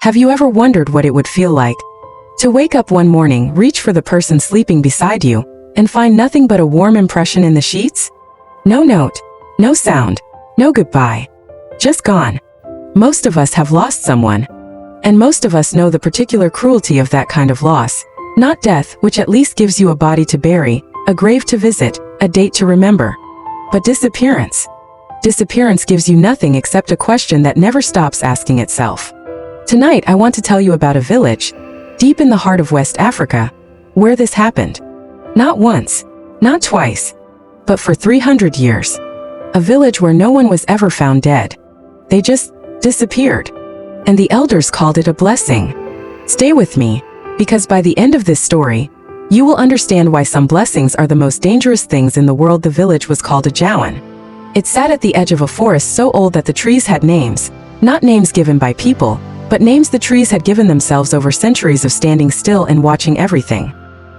Have you ever wondered what it would feel like to wake up one morning, reach for the person sleeping beside you, and find nothing but a warm impression in the sheets? No note, no sound, no goodbye. Just gone. Most of us have lost someone. And most of us know the particular cruelty of that kind of loss. Not death, which at least gives you a body to bury, a grave to visit, a date to remember. But disappearance. Disappearance gives you nothing except a question that never stops asking itself. Tonight I want to tell you about a village, deep in the heart of West Africa, where this happened. Not once, not twice, but for 300 years. A village where no one was ever found dead. They just disappeared. And the elders called it a blessing. Stay with me, because by the end of this story, you will understand why some blessings are the most dangerous things in the world. The village was called a Jawan. It sat at the edge of a forest so old that the trees had names, not names given by people, but names the trees had given themselves over centuries of standing still and watching everything.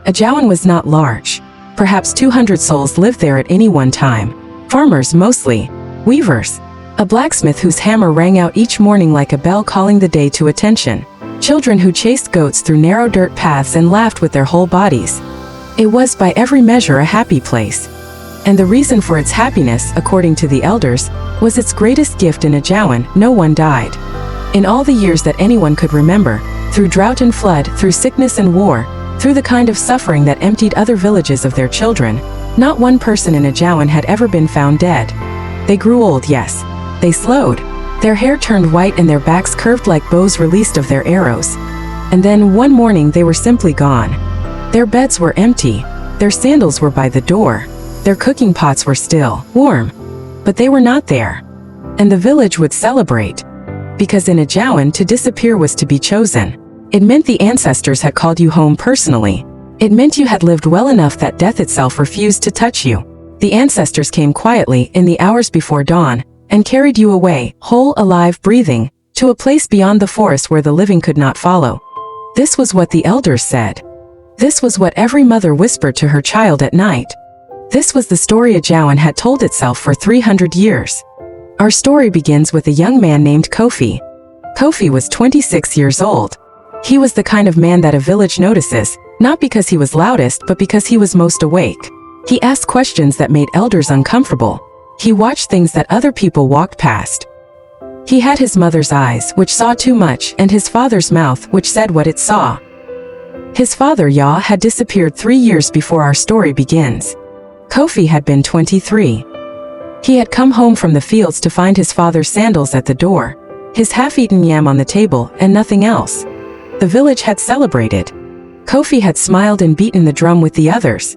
A Jawan was not large. Perhaps 200 souls lived there at any one time. Farmers mostly, weavers. A blacksmith whose hammer rang out each morning like a bell calling the day to attention. Children who chased goats through narrow dirt paths and laughed with their whole bodies. It was by every measure a happy place. And the reason for its happiness, according to the elders, was its greatest gift. In a Jawan, no one died. In all the years that anyone could remember, through drought and flood, through sickness and war, through the kind of suffering that emptied other villages of their children, not one person in a Jawan had ever been found dead. They grew old, yes. They slowed. Their hair turned white and their backs curved like bows released of their arrows. And then one morning they were simply gone. Their beds were empty. Their sandals were by the door. Their cooking pots were still warm. But they were not there. And the village would celebrate. Because in a Jawan, to disappear was to be chosen. It meant the ancestors had called you home personally. It meant you had lived well enough that death itself refused to touch you. The ancestors came quietly in the hours before dawn, and carried you away, whole, alive, breathing, to a place beyond the forest where the living could not follow. This was what the elders said. This was what every mother whispered to her child at night. This was the story a Jawan had told itself for 300 years. Our story begins with a young man named Kofi. Kofi was 26 years old. He was the kind of man that a village notices, not because he was loudest but because he was most awake. He asked questions that made elders uncomfortable. He watched things that other people walked past. He had his mother's eyes, which saw too much, and his father's mouth, which said what it saw. His father, Yah, had disappeared 3 years before our story begins. Kofi had been 23. He had come home from the fields to find his father's sandals at the door, his half-eaten yam on the table, and nothing else. The village had celebrated. Kofi had smiled and beaten the drum with the others.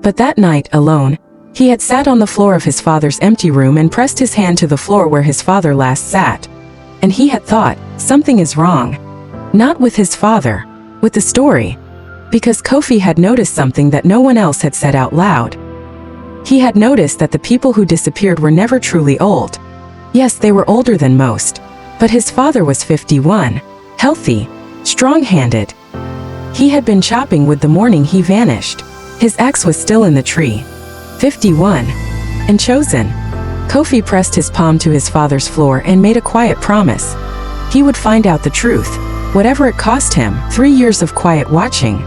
But that night, alone, he had sat on the floor of his father's empty room and pressed his hand to the floor where his father last sat. And he had thought, something is wrong. Not with his father, with the story. Because Kofi had noticed something that no one else had said out loud. He had noticed that the people who disappeared were never truly old. Yes, they were older than most. But his father was 51, healthy, strong-handed. He had been chopping wood the morning he vanished. His axe was still in the tree. 51. And chosen. Kofi pressed his palm to his father's floor and made a quiet promise. He would find out the truth, whatever it cost him. 3 years of quiet watching.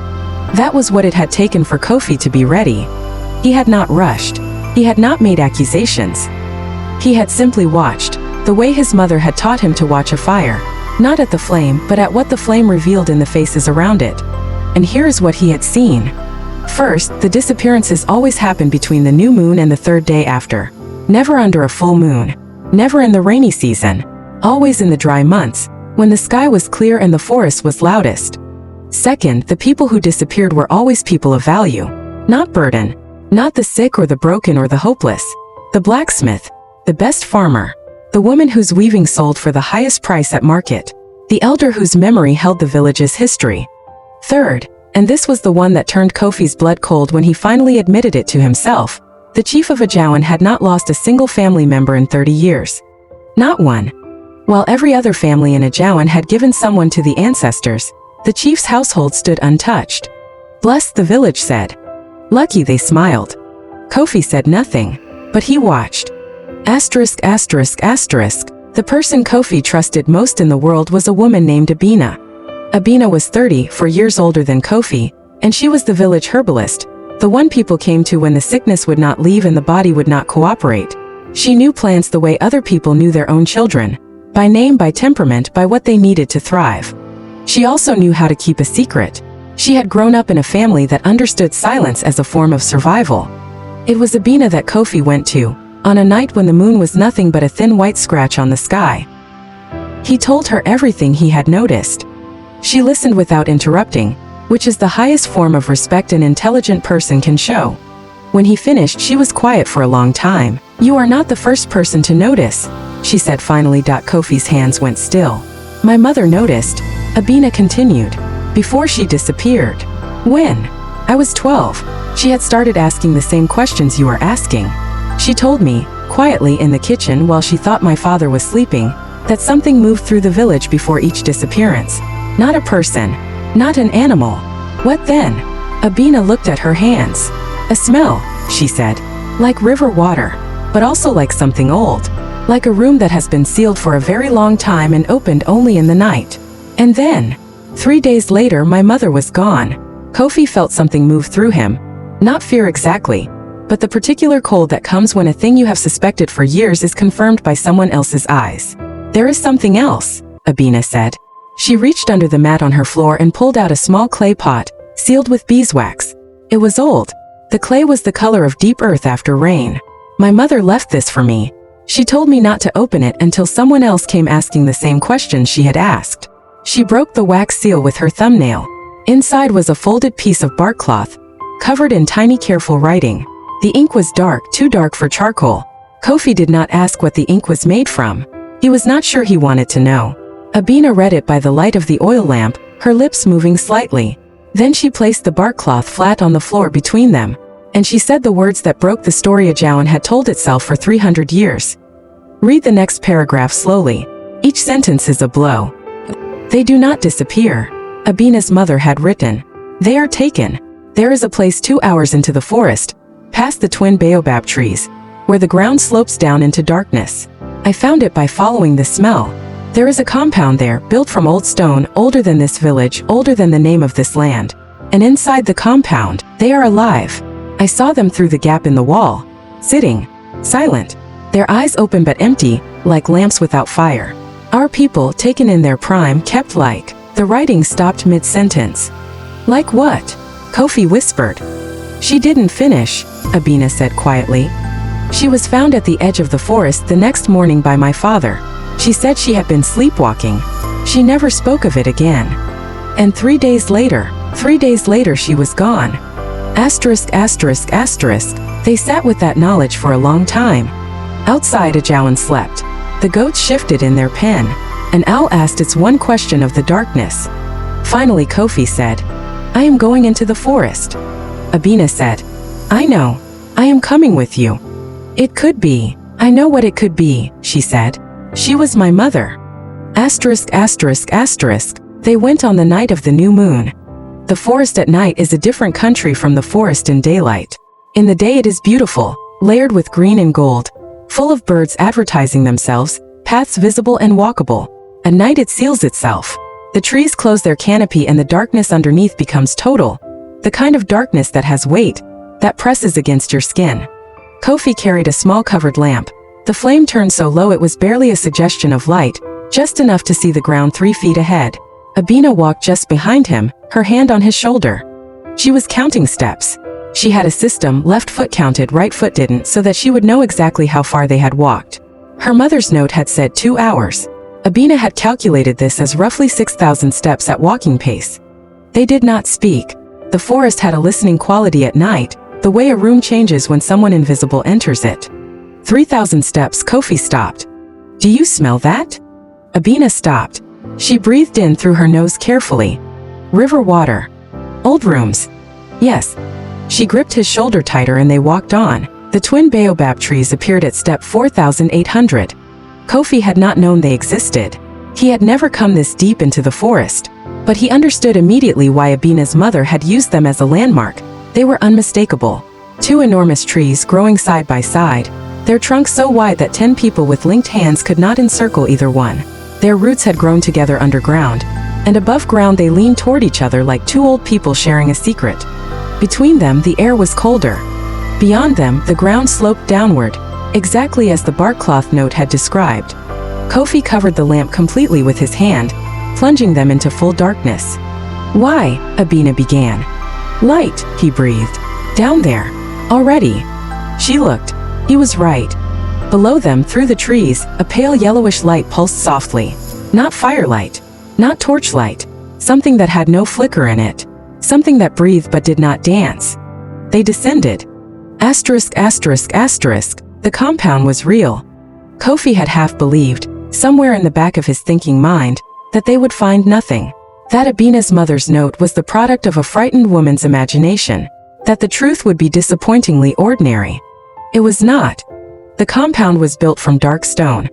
That was what it had taken for Kofi to be ready. He had not rushed. He had not made accusations. He had simply watched, the way his mother had taught him to watch a fire, not at the flame, but at what the flame revealed in the faces around it. And here is what he had seen. First, the disappearances always happened between the new moon and the third day after. Never under a full moon. Never in the rainy season. Always in the dry months, when the sky was clear and the forest was loudest. Second, the people who disappeared were always people of value. Not burden. Not the sick or the broken or the hopeless. The blacksmith. The best farmer. The woman whose weaving sold for the highest price at market. The elder whose memory held the village's history. Third, and this was the one that turned Kofi's blood cold when he finally admitted it to himself, the chief of a Jawan had not lost a single family member in 30 years. Not one. While every other family in a Jawan had given someone to the ancestors, the chief's household stood untouched. Blessed, the village said. Lucky, they smiled. Kofi said nothing, but he watched. *****. The person Kofi trusted most in the world was a woman named Abina. Abina was 34 years older than Kofi, and she was the village herbalist, the one people came to when the sickness would not leave and the body would not cooperate. She knew plants the way other people knew their own children, by name, by temperament, by what they needed to thrive. She also knew how to keep a secret. She had grown up in a family that understood silence as a form of survival. It was Abina that Kofi went to, on a night when the moon was nothing but a thin white scratch on the sky. He told her everything he had noticed. She listened without interrupting, which is the highest form of respect an intelligent person can show. When he finished, she was quiet for a long time. "You are not the first person to notice," she said finally. Kofi's hands went still. "My mother noticed," Abina continued, "before she disappeared. When I was 12, she had started asking the same questions you are asking. She told me, quietly in the kitchen while she thought my father was sleeping, that something moved through the village before each disappearance. Not a person, not an animal. What then?" Abina looked at her hands. "A smell," she said, "like river water, but also like something old, like a room that has been sealed for a very long time and opened only in the night. And then, 3 days later, my mother was gone." Kofi felt something move through him. Not fear exactly, but the particular cold that comes when a thing you have suspected for years is confirmed by someone else's eyes. "There is something else," Abina said. She reached under the mat on her floor and pulled out a small clay pot, sealed with beeswax. It was old. The clay was the color of deep earth after rain. "My mother left this for me. She told me not to open it until someone else came asking the same questions she had asked." She broke the wax seal with her thumbnail. Inside was a folded piece of bark cloth, covered in tiny careful writing. The ink was dark, too dark for charcoal. Kofi did not ask what the ink was made from. He was not sure he wanted to know. Abina read it by the light of the oil lamp, her lips moving slightly. Then she placed the bark cloth flat on the floor between them, and she said the words that broke the story Ajawan had told itself for 300 years. "Read the next paragraph slowly. Each sentence is a blow. They do not disappear," Abina's mother had written. "They are taken. There is a place 2 hours into the forest, past the twin baobab trees, where the ground slopes down into darkness. I found it by following the smell. There is a compound there, built from old stone, older than this village, older than the name of this land. And inside the compound, they are alive. I saw them through the gap in the wall, sitting, silent, their eyes open but empty, like lamps without fire. Our people, taken in their prime, kept like..." The writing stopped mid-sentence. "Like what?" Kofi whispered. "She didn't finish," Abina said quietly. "She was found at the edge of the forest the next morning by my father. She said she had been sleepwalking. She never spoke of it again. And 3 days later she was gone." Asterisk, asterisk, asterisk. They sat with that knowledge for a long time. Outside, Ajawan slept. The goats shifted in their pen. An owl asked its one question of the darkness. Finally Kofi said, "I am going into the forest." Abina said, "I know. I am coming with you." "It could be. I know what it could be," she said. "She was my mother." Asterisk, asterisk, asterisk. They went on the night of the new moon. The forest at night is a different country from the forest in daylight. In the day it is beautiful, layered with green and gold, full of birds advertising themselves, paths visible and walkable. At night it seals itself. The trees close their canopy and the darkness underneath becomes total. The kind of darkness that has weight, that presses against your skin. Kofi carried a small covered lamp. The flame turned so low it was barely a suggestion of light, just enough to see the ground 3 feet ahead. Abina walked just behind him, her hand on his shoulder. She was counting steps. She had a system, left foot counted, right foot didn't, so that she would know exactly how far they had walked. Her mother's note had said 2 hours. Abina had calculated this as roughly 6,000 steps at walking pace. They did not speak. The forest had a listening quality at night, the way a room changes when someone invisible enters it. 3,000 steps. Kofi stopped. "Do you smell that?" Abina stopped. She breathed in through her nose carefully. "River water. Old rooms." "Yes." She gripped his shoulder tighter and they walked on. The twin baobab trees appeared at step 4,800. Kofi had not known they existed. He had never come this deep into the forest. But he understood immediately why Abina's mother had used them as a landmark. They were unmistakable. 2 enormous trees growing side by side, their trunks so wide that 10 people with linked hands could not encircle either one. Their roots had grown together underground, and above ground they leaned toward each other like two old people sharing a secret. Between them, the air was colder. Beyond them, the ground sloped downward, exactly as the bark cloth note had described. Kofi covered the lamp completely with his hand, plunging them into full darkness. "Why?" Abina began. "Light," he breathed. "Down there. Already." She looked. He was right. Below them, through the trees, a pale yellowish light pulsed softly. Not firelight. Not torchlight. Something that had no flicker in it. Something that breathed but did not dance. They descended. Asterisk, asterisk, asterisk. The compound was real. Kofi had half believed, somewhere in the back of his thinking mind, that they would find nothing. That Abina's mother's note was the product of a frightened woman's imagination. That the truth would be disappointingly ordinary. It was not. The compound was built from dark stone.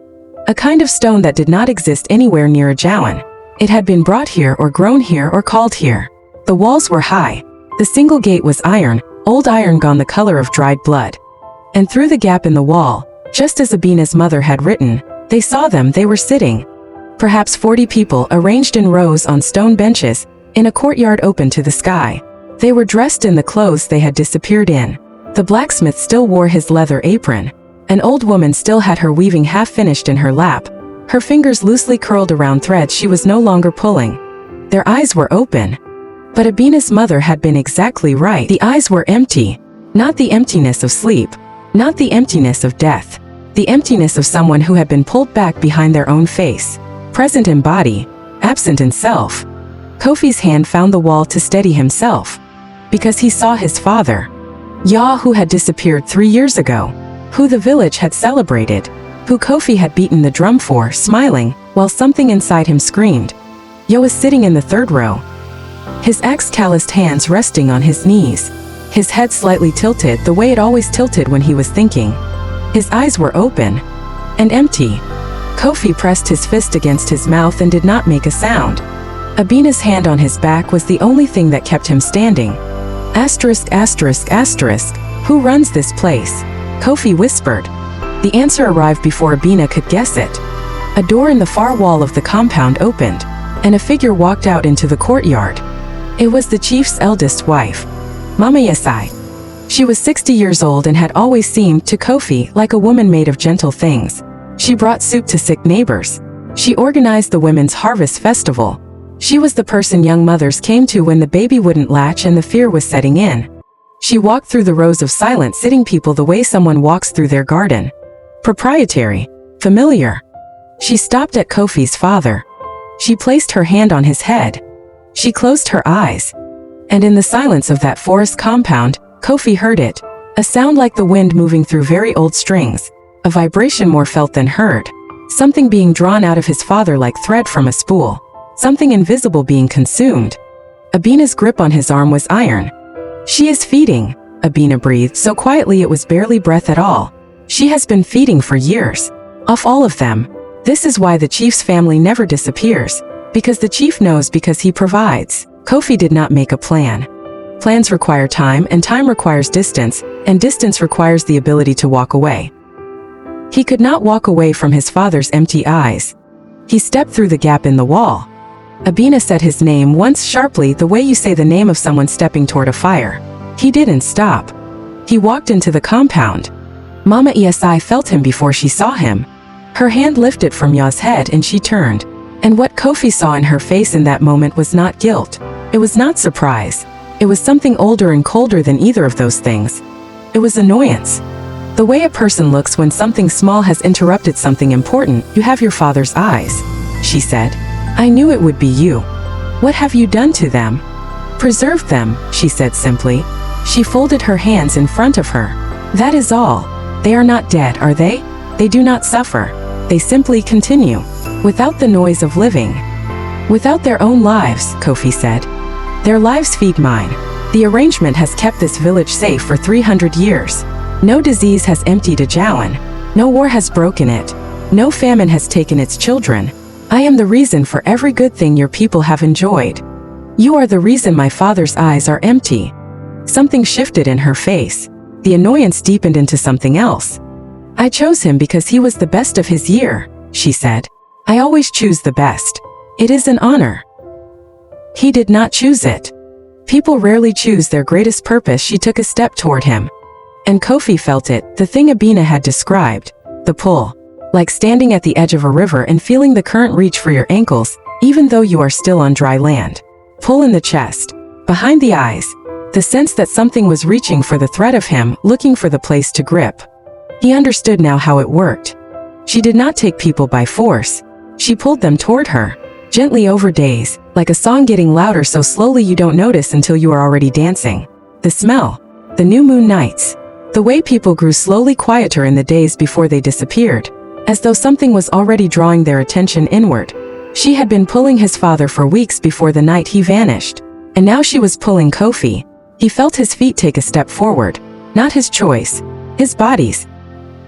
A kind of stone that did not exist anywhere near Ajawan. It had been brought here or grown here or called here. The walls were high. The single gate was iron, old iron gone the color of dried blood. And through the gap in the wall, just as Abina's mother had written, they saw them. They were sitting. Perhaps 40 people arranged in rows on stone benches, in a courtyard open to the sky. They were dressed in the clothes they had disappeared in. The blacksmith still wore his leather apron. An old woman still had her weaving half finished in her lap, her fingers loosely curled around threads she was no longer pulling. Their eyes were open. But Abina's mother had been exactly right. The eyes were empty. Not the emptiness of sleep. Not the emptiness of death. The emptiness of someone who had been pulled back behind their own face. Present in body, absent in self. Kofi's hand found the wall to steady himself. Because he saw his father. Yah, who had disappeared 3 years ago. Who the village had celebrated. Who Kofi had beaten the drum for, smiling, while something inside him screamed. Yo was sitting in the third row. His axe-calloused hands resting on his knees. His head slightly tilted the way it always tilted when he was thinking. His eyes were open. And empty. Kofi pressed his fist against his mouth and did not make a sound. Abina's hand on his back was the only thing that kept him standing. Asterisk, asterisk, asterisk. Who runs this place? Kofi whispered. The answer arrived before Abina could guess it. A door in the far wall of the compound opened, and a figure walked out into the courtyard. It was the chief's eldest wife, Mama Yesai. She was 60 years old and had always seemed to Kofi like a woman made of gentle things. She brought soup to sick neighbors. She organized the women's harvest festival. She was the person young mothers came to when the baby wouldn't latch and the fear was setting in. She walked through the rows of silent sitting people the way someone walks through their garden. Proprietary. Familiar. She stopped at Kofi's father. She placed her hand on his head. She closed her eyes. And in the silence of that forest compound, Kofi heard it. A sound like the wind moving through very old strings. A vibration more felt than heard. Something being drawn out of his father like thread from a spool. Something invisible being consumed. Abina's grip on his arm was iron. She is feeding, Abina breathed so quietly it was barely breath at all. She has been feeding for years. Off all of them. This is why the chief's family never disappears. Because the chief knows, because he provides. Kofi did not make a plan. Plans require time, and time requires distance, and distance requires the ability to walk away. He could not walk away from his father's empty eyes. He stepped through the gap in the wall. Abina said his name once sharply, the way you say the name of someone stepping toward a fire. He didn't stop. He walked into the compound. Mama Esai felt him before she saw him. Her hand lifted from Ya's head and she turned. And what Kofi saw in her face in that moment was not guilt. It was not surprise. It was something older and colder than either of those things. It was annoyance. The way a person looks when something small has interrupted something important. You have your father's eyes, she said. I knew it would be you. What have you done to them? Preserved them, she said simply. She folded her hands in front of her. That is all. They are not dead, are they? They do not suffer. They simply continue. Without the noise of living. Without their own lives, Kofi said. Their lives feed mine. The arrangement has kept this village safe for 300 years. No disease has emptied Ajawan. No war has broken it. No famine has taken its children. I am the reason for every good thing your people have enjoyed. You are the reason my father's eyes are empty. Something shifted in her face. The annoyance deepened into something else. I chose him because he was the best of his year, she said. I always choose the best. It is an honor. He did not choose it. People rarely choose their greatest purpose. She took a step toward him. And Kofi felt it, the thing Abina had described. The pull. Like standing at the edge of a river and feeling the current reach for your ankles, even though you are still on dry land. Pull in the chest. Behind the eyes. The sense that something was reaching for the thread of him, looking for the place to grip. He understood now how it worked. She did not take people by force. She pulled them toward her. Gently over days, like a song getting louder so slowly you don't notice until you are already dancing. The smell. The new moon nights. The way people grew slowly quieter in the days before they disappeared. As though something was already drawing their attention inward. She had been pulling his father for weeks before the night he vanished. And now she was pulling Kofi. He felt his feet take a step forward. Not his choice. His body's.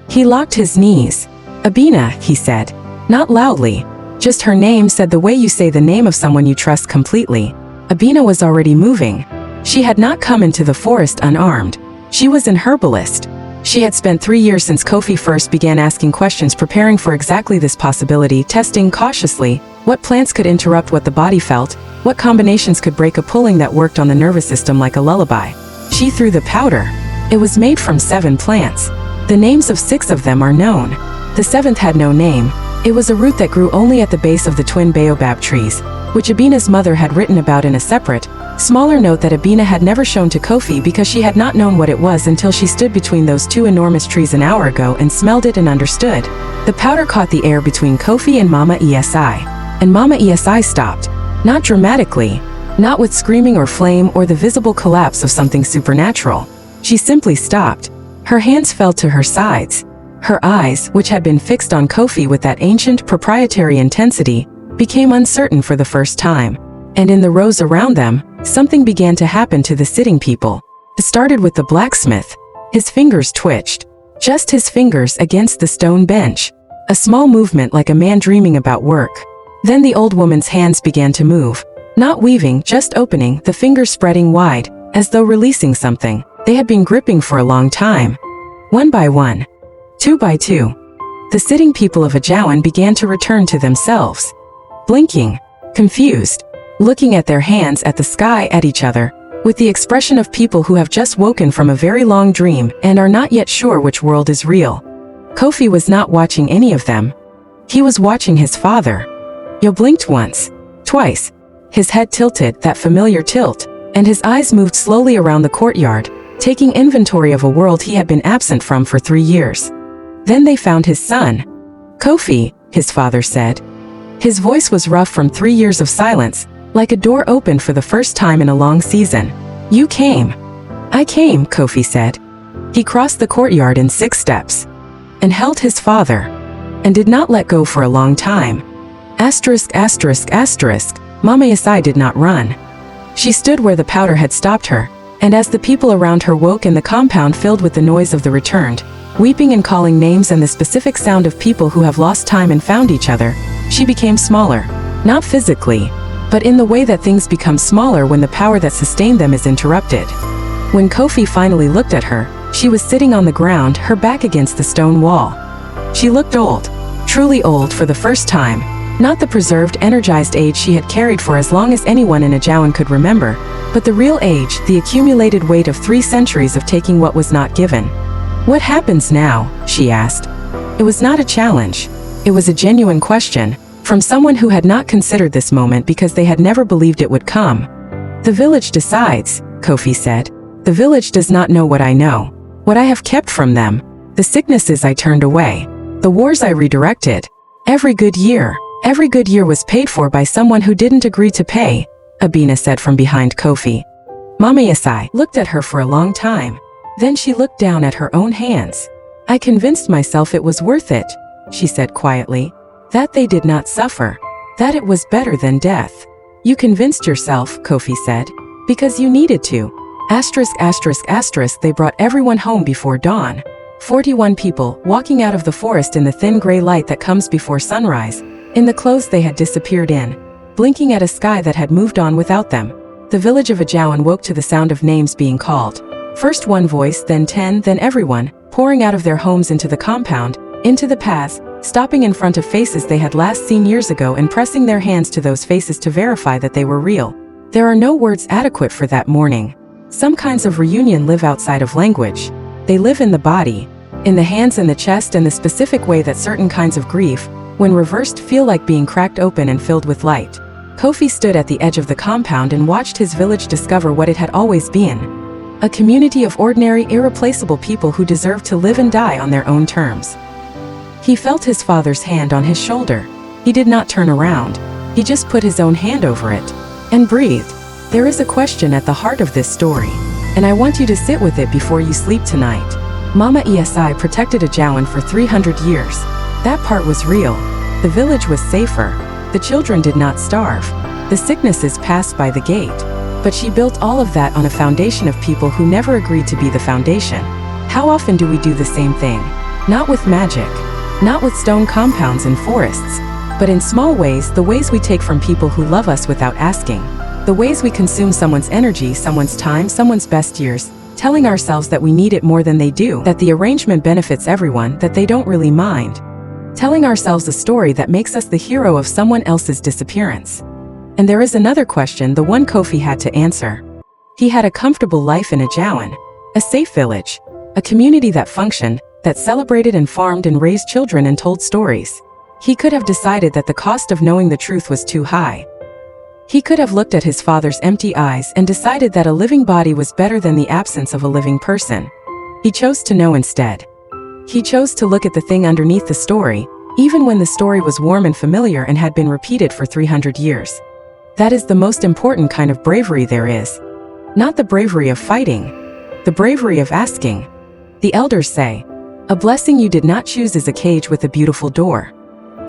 He locked his knees. Abina, he said. Not loudly. Just her name, said the way you say the name of someone you trust completely. Abina was already moving. She had not come into the forest unarmed. She was an herbalist. She had spent 3 years since Kofi first began asking questions, preparing for exactly this possibility, testing cautiously what plants could interrupt what the body felt, what combinations could break a pulling that worked on the nervous system like a lullaby. She threw the powder. It was made from 7 plants. The names of 6 of them are known. The 7th had no name. It was a root that grew only at the base of the twin baobab trees, which Abina's mother had written about in a separate, smaller note that Abina had never shown to Kofi because she had not known what it was until she stood between those 2 enormous trees an hour ago and smelled it and understood. The powder caught the air between Kofi and Mama Esi. And Mama Esi stopped. Not dramatically. Not with screaming or flame or the visible collapse of something supernatural. She simply stopped. Her hands fell to her sides. Her eyes, which had been fixed on Kofi with that ancient, proprietary intensity, became uncertain for the first time. And in the rows around them, something began to happen to the sitting people. It started with the blacksmith. His fingers twitched. Just his fingers against the stone bench. A small movement like a man dreaming about work. Then the old woman's hands began to move. Not weaving, just opening, the fingers spreading wide, as though releasing something they had been gripping for a long time. 1 by 1. 2 by 2. The sitting people of Ajawan began to return to themselves. Blinking. Confused. Looking at their hands, at the sky, at each other, with the expression of people who have just woken from a very long dream and are not yet sure which world is real. Kofi was not watching any of them. He was watching his father. Yo blinked once. Twice. His head tilted, that familiar tilt, and his eyes moved slowly around the courtyard, taking inventory of a world he had been absent from for 3 years. Then they found his son. Kofi, his father said. His voice was rough from 3 years of silence, like a door opened for the first time in a long season. You came. I came, Kofi said. He crossed the courtyard in 6 steps. And held his father. And did not let go for a long time. Asterisk, asterisk, asterisk. Mama Yesai did not run. She stood where the powder had stopped her, and as the people around her woke and the compound filled with the noise of the returned, weeping and calling names and the specific sound of people who have lost time and found each other, she became smaller. Not physically, but in the way that things become smaller when the power that sustained them is interrupted. When Kofi finally looked at her, she was sitting on the ground, her back against the stone wall. She looked old. Truly old for the first time. Not the preserved, energized age she had carried for as long as anyone in Ajawan could remember, but the real age, the accumulated weight of 3 centuries of taking what was not given. What happens now? She asked. It was not a challenge. It was a genuine question, from someone who had not considered this moment because they had never believed it would come. The village decides, Kofi said. The village does not know what I know. What I have kept from them. The sicknesses I turned away. The wars I redirected. Every good year was paid for by someone who didn't agree to pay, Abina said from behind Kofi. Mama Yesai looked at her for a long time. Then she looked down at her own hands. I convinced myself it was worth it, she said quietly. That they did not suffer. That it was better than death. You convinced yourself, Kofi said. Because you needed to. Asterisk, asterisk, asterisk. They brought everyone home before dawn. 41 people, walking out of the forest in the thin gray light that comes before sunrise, in the clothes they had disappeared in, blinking at a sky that had moved on without them. The village of Ajawan woke to the sound of names being called. First one voice, then 10, then everyone, pouring out of their homes into the compound, into the paths, stopping in front of faces they had last seen years ago and pressing their hands to those faces to verify that they were real. There are no words adequate for that mourning. Some kinds of reunion live outside of language. They live in the body, in the hands and the chest, and the specific way that certain kinds of grief, when reversed, feel like being cracked open and filled with light. Kofi stood at the edge of the compound and watched his village discover what it had always been. A community of ordinary, irreplaceable people who deserved to live and die on their own terms. He felt his father's hand on his shoulder. He did not turn around. He just put his own hand over it and breathed. There is a question at the heart of this story, and I want you to sit with it before you sleep tonight. Mama Esi protected Ajawan for 300 years. That part was real. The village was safer. The children did not starve. The sicknesses passed by the gate. But she built all of that on a foundation of people who never agreed to be the foundation. How often do we do the same thing? Not with magic. Not with stone compounds and forests. But in small ways, the ways we take from people who love us without asking. The ways we consume someone's energy, someone's time, someone's best years, telling ourselves that we need it more than they do, that the arrangement benefits everyone, that they don't really mind. Telling ourselves a story that makes us the hero of someone else's disappearance. And there is another question, the one Kofi had to answer. He had a comfortable life in Ajawan, a safe village, a community that functioned, that celebrated and farmed and raised children and told stories. He could have decided that the cost of knowing the truth was too high. He could have looked at his father's empty eyes and decided that a living body was better than the absence of a living person. He chose to know instead. He chose to look at the thing underneath the story, even when the story was warm and familiar and had been repeated for 300 years. That is the most important kind of bravery there is. Not the bravery of fighting, the bravery of asking. The elders say, a blessing you did not choose is a cage with a beautiful door.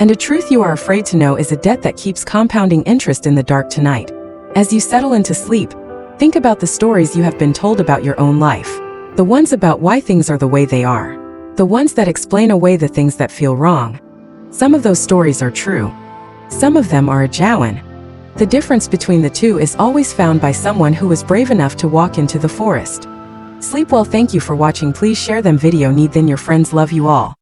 And a truth you are afraid to know is a debt that keeps compounding interest in the dark tonight. As you settle into sleep, think about the stories you have been told about your own life. The ones about why things are the way they are. The ones that explain away the things that feel wrong. Some of those stories are true. Some of them are Ajawan. The difference between the two is always found by someone who was brave enough to walk into the forest. Sleep well. Thank you for watching. Please share them video need then your friends. Love you all.